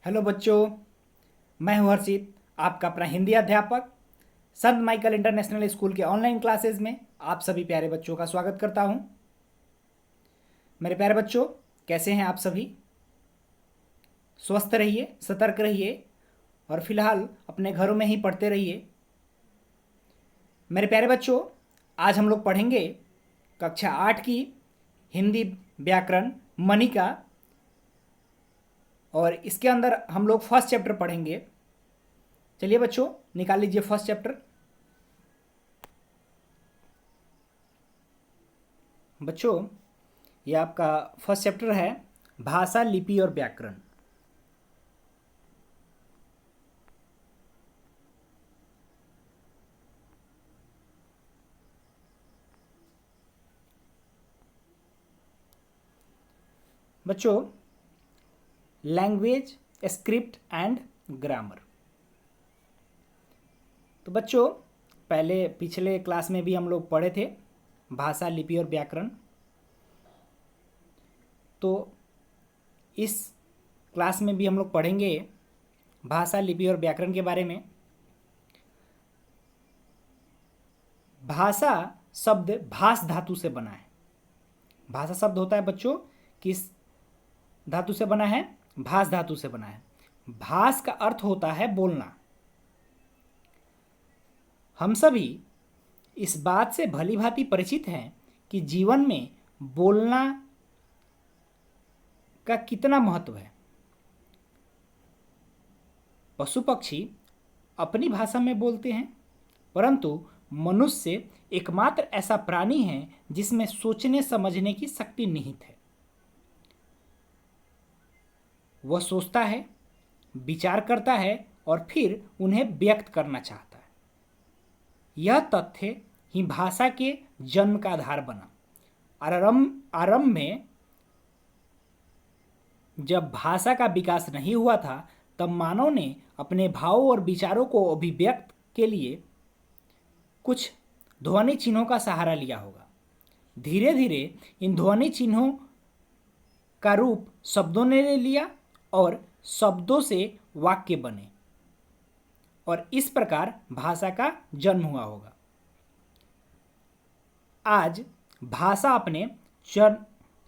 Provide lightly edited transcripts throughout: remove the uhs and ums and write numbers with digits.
Hello बच्चों, मैं हूं हर्षित, आपका अपना हिंदी अध्यापक संत माइकल इंटरनेशनल स्कूल के ऑनलाइन क्लासेस में आप सभी प्यारे बच्चों का स्वागत करता हूं। मेरे प्यारे बच्चों, कैसे हैं आप सभी? स्वस्थ रहिए, सतर्क रहिए और फिलहाल अपने घरों में ही पढ़ते रहिए। मेरे प्यारे बच्चों, आज हम लोग पढ़ेंगे कक्षा 8 की हिंदी व्याकरण मनिका, और इसके अंदर हम लोग फर्स्ट चैप्टर पढ़ेंगे। चलिए बच्चों, निकाल लीजिए फर्स्ट चैप्टर। बच्चों, ये आपका फर्स्ट चैप्टर है भाषा, लिपि और व्याकरण। बच्चों, लैंग्वेज, स्क्रिप्ट एंड ग्रामर। तो बच्चों, पहले पिछले क्लास में भी हम लोग पढ़े थे भाषा, लिपि और व्याकरण। तो इस क्लास में भी हम लोग पढ़ेंगे भाषा, लिपि और व्याकरण के बारे में। भाषा शब्द भास धातु से बना है। भाषा शब्द होता है बच्चों, किस धातु से बना है? भास धातु से बना है। भास का अर्थ होता है बोलना। हम सभी इस बात से भली भांति परिचित हैं कि जीवन में बोलना का कितना महत्व है। पशु पक्षी अपनी भाषा में बोलते हैं, परंतु मनुष्य एकमात्र ऐसा प्राणी है जिसमें सोचने समझने की शक्ति निहित है। वह सोचता है, विचार करता है और फिर उन्हें व्यक्त करना चाहता है। यह तथ्य ही भाषा के जन्म का आधार बना। आरंभ में जब भाषा का विकास नहीं हुआ था, तब मानव ने अपने भावों और विचारों को अभिव्यक्त के लिए कुछ ध्वनि चिन्हों का सहारा लिया होगा। धीरे धीरे इन ध्वनि चिन्हों का रूप शब्दों ने ले लिया और शब्दों से वाक्य बने, और इस प्रकार भाषा का जन्म हुआ होगा। आज भाषा अपने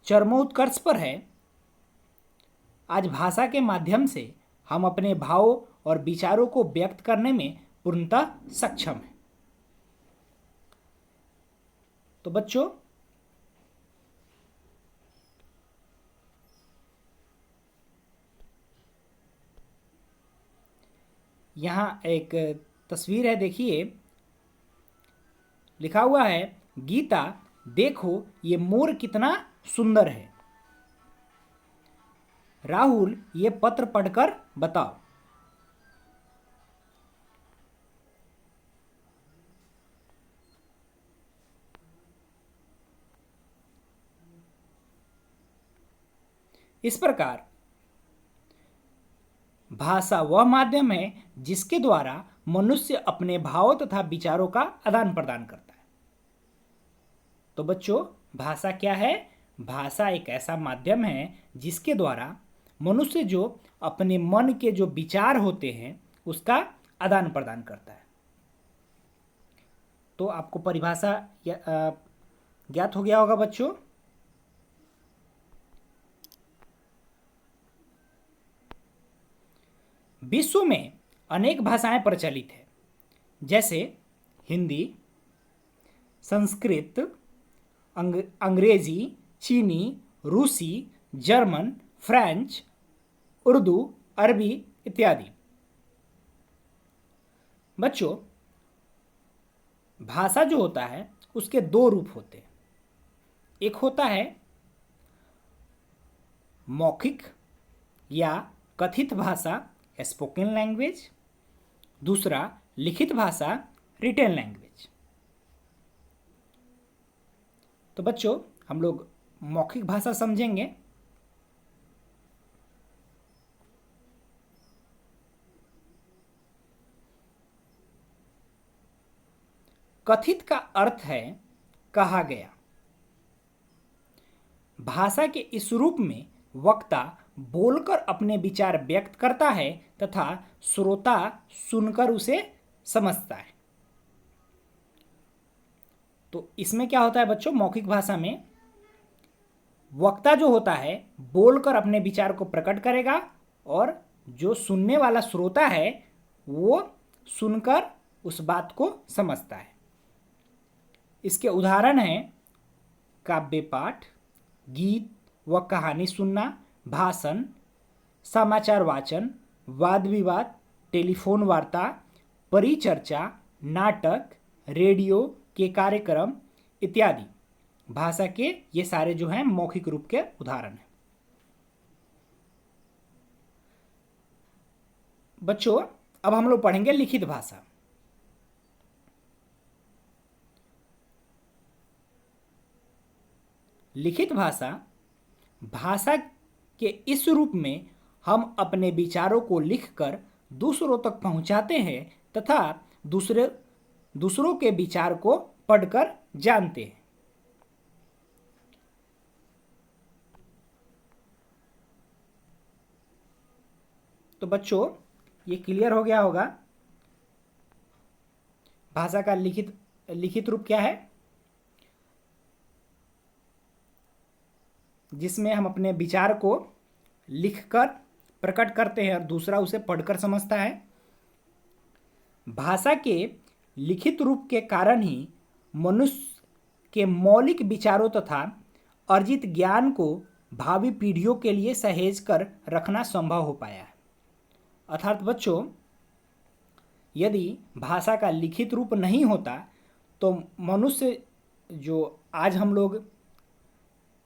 चरमोत्कर्ष पर है। आज भाषा के माध्यम से हम अपने भावों और विचारों को व्यक्त करने में पूर्णतः सक्षम हैं। तो बच्चों, यहाँ एक तस्वीर है, देखिए। लिखा हुआ है, गीता देखो ये मोर कितना सुंदर है। राहुल ये पत्र पढ़कर बताओ। इस प्रकार भाषा वह माध्यम है जिसके द्वारा मनुष्य अपने भावों तथा विचारों का आदान प्रदान करता है। तो बच्चों, भाषा क्या है? भाषा एक ऐसा माध्यम है जिसके द्वारा मनुष्य जो अपने मन के जो विचार होते हैं उसका आदान प्रदान करता है। तो आपको परिभाषा ज्ञात हो गया होगा बच्चों। विश्व में अनेक भाषाएं प्रचलित हैं, जैसे हिंदी, संस्कृत, अंग्रेजी, चीनी, रूसी, जर्मन, फ्रेंच, उर्दू, अरबी इत्यादि। बच्चों, भाषा जो होता है उसके दो रूप होते हैं। एक होता है मौखिक या कथित भाषा, स्पोकन लैंग्वेज। दूसरा लिखित भाषा, रिटन लैंग्वेज। तो बच्चों, हम लोग मौखिक भाषा समझेंगे। कथित का अर्थ है कहा गया। भाषा के इस रूप में वक्ता बोलकर अपने विचार व्यक्त करता है तथा श्रोता सुनकर उसे समझता है। तो इसमें क्या होता है बच्चों, मौखिक भाषा में वक्ता जो होता है बोलकर अपने विचार को प्रकट करेगा और जो सुनने वाला श्रोता है वो सुनकर उस बात को समझता है। इसके उदाहरण हैं काव्य पाठ, गीत व कहानी सुनना, भाषण, समाचार वाचन, वाद विवाद, टेलीफोन वार्ता, परिचर्चा, नाटक, रेडियो के कार्यक्रम इत्यादि भाषा के ये सारे जो हैं मौखिक रूप के उदाहरण हैं। बच्चों अब हम लोग पढ़ेंगे लिखित भाषा। लिखित भाषा भाषा के इस रूप में हम अपने विचारों को लिखकर दूसरों तक पहुंचाते हैं तथा दूसरों के विचार को पढ़कर जानते हैं। तो बच्चों ये क्लियर हो गया होगा भाषा का लिखित रूप क्या है, जिसमें हम अपने विचार को लिखकर प्रकट करते हैं और दूसरा उसे पढ़कर समझता है। भाषा के लिखित रूप के कारण ही मनुष्य के मौलिक विचारों तथा अर्जित ज्ञान को भावी पीढ़ियों के लिए सहेज कर रखना संभव हो पाया है। अर्थात बच्चों यदि भाषा का लिखित रूप नहीं होता तो मनुष्य जो आज हम लोग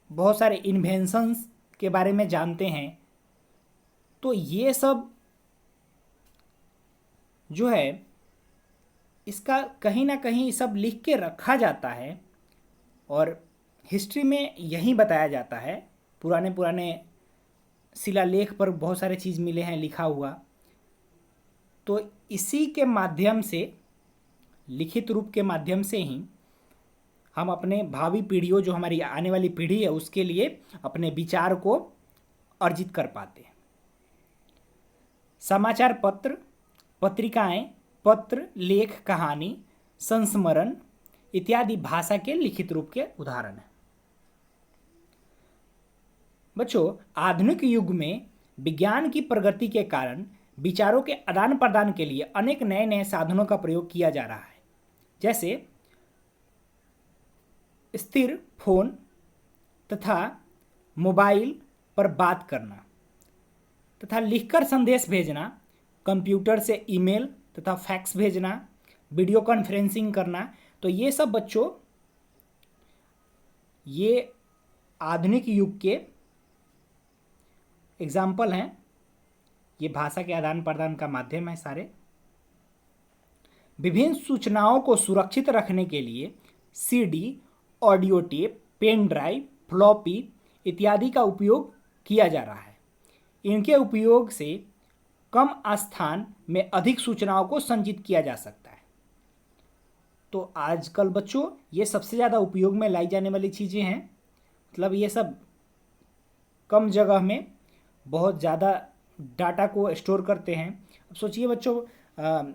बहुत सारे इन्वेंशंस के बारे में जानते हैं तो ये सब जो है इसका कहीं ना कहीं सब लिख के रखा जाता है और हिस्ट्री में यही बताया जाता है। पुराने पुराने शिलालेख पर बहुत सारे चीज़ मिले हैं लिखा हुआ, तो इसी के माध्यम से लिखित रूप के माध्यम से ही हम अपने भावी पीढ़ियों जो हमारी आने वाली पीढ़ी है उसके लिए अपने विचार को अर्जित कर पाते हैं। समाचार पत्र, पत्रिकाएं, पत्र, लेख, कहानी, संस्मरण इत्यादि भाषा के लिखित रूप के उदाहरण हैं। बच्चों आधुनिक युग में विज्ञान की प्रगति के कारण विचारों के आदान प्रदान के लिए अनेक नए नए साधनों का प्रयोग किया जा रहा है, जैसे स्थिर फोन तथा मोबाइल पर बात करना तथा लिखकर संदेश भेजना, कंप्यूटर से ईमेल तथा फैक्स भेजना, वीडियो कॉन्फ्रेंसिंग करना। तो ये सब बच्चों ये आधुनिक युग के एग्जाम्पल हैं, ये भाषा के आदान प्रदान का माध्यम है सारे। विभिन्न सूचनाओं को सुरक्षित रखने के लिए CD, audio tape, pen drive, floppy इत्यादि का उपयोग किया जा रहा है। इनके उपयोग से कम स्थान में अधिक सूचनाओं को संचित किया जा सकता है। तो आजकल बच्चों ये सबसे ज़्यादा उपयोग में लाई जाने वाली चीज़ें हैं, मतलब ये सब कम जगह में बहुत ज़्यादा डाटा को स्टोर करते हैं। अब सोचिए बच्चों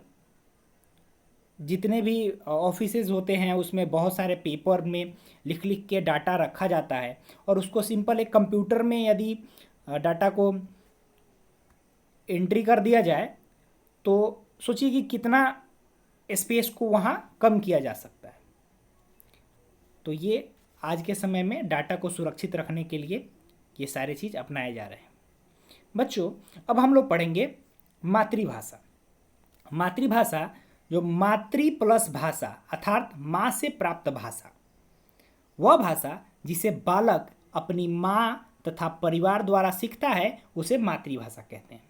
जितने भी ऑफिसेज होते हैं उसमें बहुत सारे पेपर में लिख लिख के डाटा रखा जाता है और उसको सिंपल एक कंप्यूटर में यदि डाटा को एंट्री कर दिया जाए तो सोचिए कि कितना स्पेस को वहाँ कम किया जा सकता है। तो ये आज के समय में डाटा को सुरक्षित रखने के लिए ये सारे चीज़ अपनाए जा रहे हैं। बच्चों अब हम लोग पढ़ेंगे मातृभाषा। मातृभाषा जो मातृ प्लस भाषा अर्थात माँ से प्राप्त भाषा, वह भाषा जिसे बालक अपनी माँ तथा परिवार द्वारा सीखता है उसे मातृभाषा कहते हैं।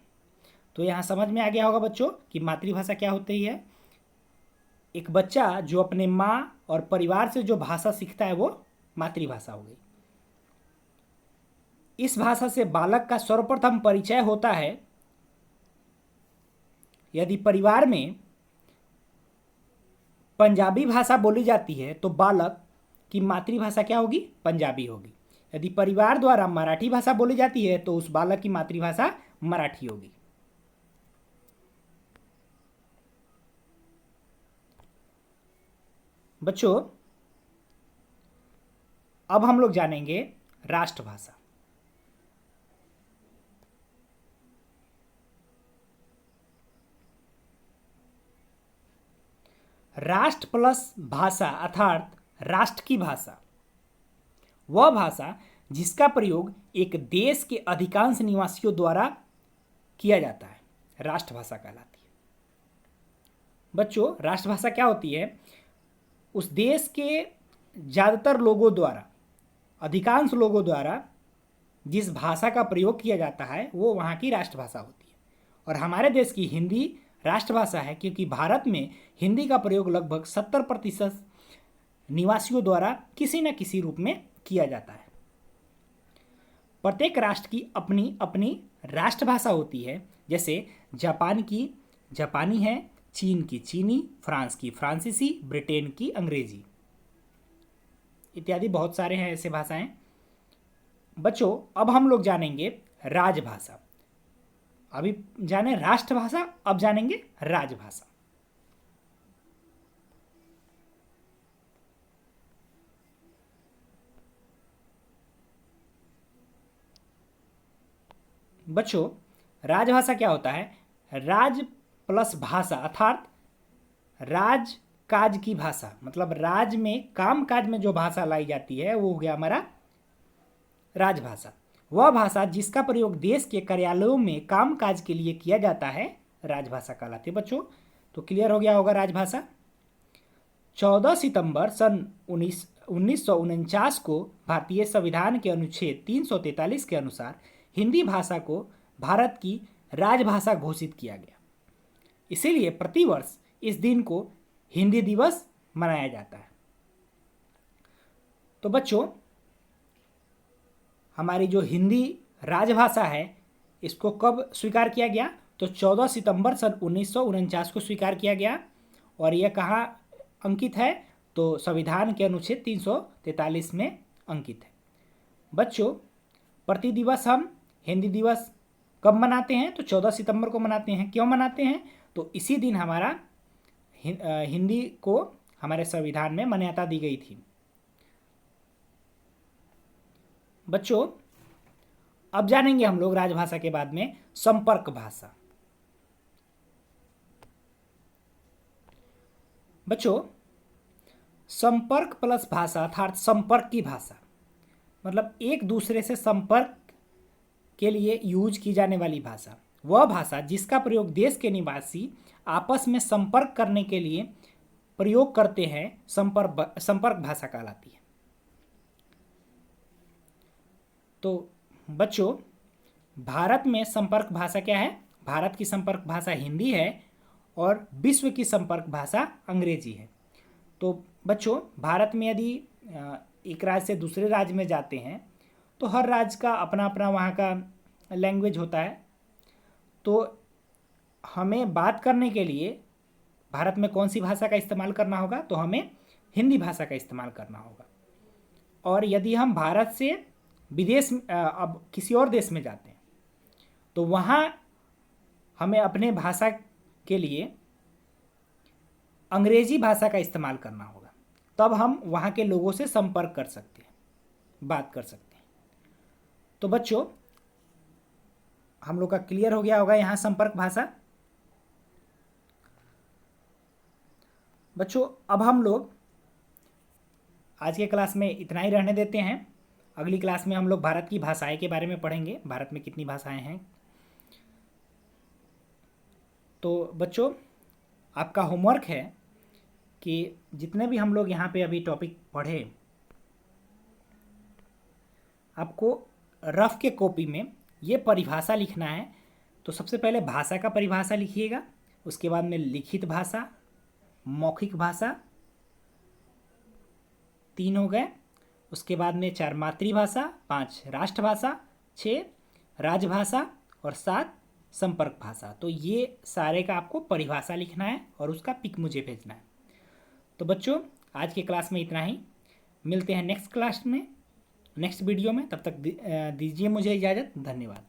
तो यहाँ समझ में आ गया होगा बच्चों कि मातृभाषा क्या होती है। एक बच्चा जो अपने माँ और परिवार से जो भाषा सीखता है वो मातृभाषा हो गई। इस भाषा से बालक का सर्वप्रथम परिचय होता है। यदि परिवार में पंजाबी भाषा बोली जाती है तो बालक की मातृभाषा क्या होगी, पंजाबी होगी। यदि परिवार द्वारा मराठी भाषा बोली जाती है तो उस बालक की मातृभाषा मराठी होगी। बच्चों, अब हम लोग जानेंगे राष्ट्रभाषा। राष्ट्र प्लस भाषा अर्थात राष्ट्र की भाषा वह भाषा जिसका प्रयोग एक देश के अधिकांश निवासियों द्वारा किया जाता है, राष्ट्रभाषा कहलाती है। बच्चों, राष्ट्रभाषा क्या होती है? उस देश के ज़्यादातर लोगों द्वारा, अधिकांश लोगों द्वारा जिस भाषा का प्रयोग किया जाता है वो वहाँ की राष्ट्रभाषा होती है। और हमारे देश की हिंदी राष्ट्रभाषा है, क्योंकि भारत में हिंदी का प्रयोग लगभग 70% निवासियों द्वारा किसी न किसी रूप में किया जाता है। प्रत्येक राष्ट्र की अपनी अपनी राष्ट्रभाषा होती है। जैसे जापान की जापानी है, चीन की चीनी, फ्रांस की फ्रांसीसी, ब्रिटेन की अंग्रेजी इत्यादि बहुत सारे हैं ऐसे भाषाएं। बच्चों, अब हम लोग जानेंगे राजभाषा। अभी जाने राष्ट्रभाषा, अब जानेंगे राजभाषा। बच्चों, राजभाषा क्या होता है? राज प्लस भाषा अर्थात राज काज की भाषा, मतलब राज में काम काज में जो भाषा लाई जाती है वो हो गया हमारा राजभाषा। वह भाषा जिसका प्रयोग देश के कार्यालयों में काम काज के लिए किया जाता है राजभाषा कहलाती है। बच्चों, तो क्लियर हो गया होगा राजभाषा। 14 सितंबर सन 1949 को भारतीय संविधान के अनुच्छेद 343 के अनुसार हिंदी भाषा को भारत की राजभाषा घोषित किया गया। इसीलिए प्रतिवर्ष इस दिन को हिंदी दिवस मनाया जाता है। तो बच्चों, हमारी जो हिंदी राजभाषा है इसको कब स्वीकार किया गया? तो 14 सितंबर सन 1949 को स्वीकार किया गया। और यह कहाँ अंकित है? तो संविधान के अनुच्छेद 343 में अंकित है। बच्चों, प्रति दिवस हम हिंदी दिवस कब मनाते हैं? तो 14 सितंबर को मनाते हैं। क्यों मनाते हैं? तो इसी दिन हमारा हिंदी को हमारे संविधान में मान्यता दी गई थी। बच्चों, अब जानेंगे हम लोग राजभाषा के बाद में संपर्क भाषा। बच्चों, संपर्क प्लस भाषा अर्थात संपर्क की भाषा, मतलब एक दूसरे से संपर्क के लिए यूज की जाने वाली भाषा, वह भाषा जिसका प्रयोग देश के निवासी आपस में संपर्क करने के लिए प्रयोग करते हैं, संपर्क भाषा कहलाती है। तो बच्चों, भारत में संपर्क भाषा क्या है? भारत की संपर्क भाषा हिंदी है और विश्व की संपर्क भाषा अंग्रेजी है। तो बच्चों, भारत में यदि एक राज्य से दूसरे राज्य में जाते हैं तो हर राज्य का अपना अपना वहाँ का लैंग्वेज होता है। तो हमें बात करने के लिए भारत में कौन सी भाषा का इस्तेमाल करना होगा? तो हमें हिंदी भाषा का इस्तेमाल करना होगा। और यदि हम भारत से विदेश अब किसी और देश में जाते हैं तो वहाँ हमें अपने भाषा के लिए अंग्रेजी भाषा का इस्तेमाल करना होगा, तब हम वहाँ के लोगों से संपर्क कर सकते हैं, बात कर सकते हैं। तो बच्चों, हम लोग का क्लियर हो गया होगा यहाँ संपर्क भाषा। बच्चों, अब हम लोग आज के क्लास में इतना ही रहने देते हैं। अगली क्लास में हम लोग भारत की भाषाएं के बारे में पढ़ेंगे, भारत में कितनी भाषाएं हैं। तो बच्चों, आपका होमवर्क है कि जितने भी हम लोग यहाँ पे अभी टॉपिक पढ़े, आपको रफ के कॉपी में ये परिभाषा लिखना है। तो सबसे पहले भाषा का परिभाषा लिखिएगा, उसके बाद में लिखित भाषा, मौखिक भाषा 3 हो गए, उसके बाद में 4 मातृभाषा, 5 राष्ट्रभाषा, 6 राजभाषा और 7 संपर्क भाषा। तो ये सारे का आपको परिभाषा लिखना है और उसका पिक मुझे भेजना है। तो बच्चों, आज के क्लास में इतना ही। मिलते हैं नेक्स्ट क्लास में नेक्स्ट वीडियो में। तब तक दीजिए मुझे इजाज़त। धन्यवाद।